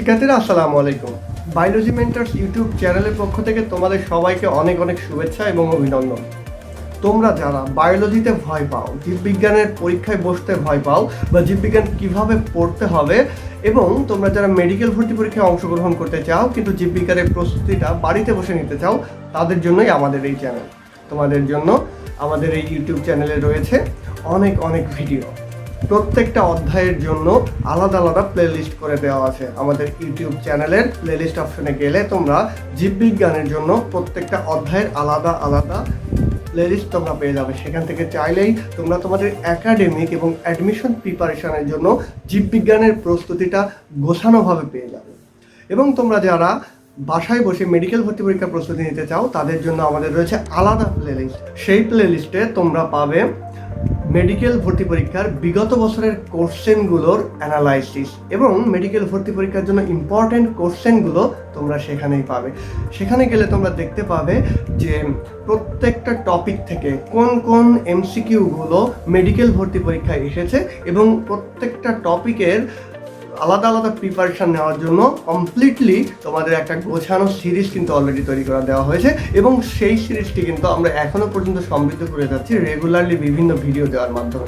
শিক্ষার্থীরা আসসালামু আলাইকুম। বায়োলজি মেন্টরস ইউটিউব চ্যানেলের পক্ষ থেকে তোমাদের সবাইকে অনেক অনেক শুভেচ্ছা এবং অভিনন্দন। তোমরা যারা বায়োলজিতে ভয় পাও, জীববিজ্ঞানের পরীক্ষায় বসতে ভয় পাও বা জীববিজ্ঞান কিভাবে পড়তে হবে, এবং তোমরা যারা মেডিকেল ভর্তি পরীক্ষায় অংশগ্রহণ করতে চাও কিন্তু জীববিজ্ঞানের প্রস্তুতিটা বাড়িতে বসে নিতে চাও, তাদের জন্যই আমাদের এই চ্যানেল। তোমাদের জন্য আমাদের এই ইউটিউব চ্যানেলে রয়েছে অনেক অনেক ভিডিও। প্রত্যেকটা অধ্যায়ের জন্য আলাদা আলাদা প্লেলিস্ট করে দেওয়া আছে। আমাদের ইউটিউব চ্যানেলের প্লেলিস্ট অপশনে গেলে তোমরা জীববিজ্ঞানের জন্য প্রত্যেকটা অধ্যায়ের আলাদা আলাদা প্লেলিস্ট তোমরা পেয়ে যাবে। সেখান থেকে চাইলেই তোমরা তোমাদের একাডেমিক এবং অ্যাডমিশন প্রিপারেশনের জন্য জীববিজ্ঞানের প্রস্তুতিটা গোছানোভাবে পেয়ে যাবে। এবং তোমরা যারা বাসায় বসে মেডিকেল ভর্তি পরীক্ষার প্রস্তুতি নিতে চাও, তাদের জন্য আমাদের রয়েছে আলাদা প্লেলিস্ট। সেই প্লেলিস্টে তোমরা পাবে মেডিকেল ভর্তি পরীক্ষার বিগত বছরের কোশ্চেনগুলোর অ্যানালাইসিস এবং মেডিকেল ভর্তি পরীক্ষার জন্য ইম্পর্টেন্ট কোশ্চেনগুলো তোমরা সেখানেই পাবে। সেখানে গেলে তোমরা দেখতে পাবে যে প্রত্যেকটা টপিক থেকে কোন কোন এমসিকিউগুলো মেডিকেল ভর্তি পরীক্ষায় এসেছে এবং প্রত্যেকটা টপিকের আলাদা আলাদা প্রিপারেশান নেওয়ার জন্য কমপ্লিটলি তোমাদের একটা গোছানো সিরিজ কিন্তু অলরেডি তৈরি করা দেওয়া হয়েছে। এবং সেই সিরিজটি কিন্তু আমরা এখনও পর্যন্ত সমৃদ্ধ করে যাচ্ছি রেগুলারলি বিভিন্ন ভিডিও দেওয়ার মাধ্যমে।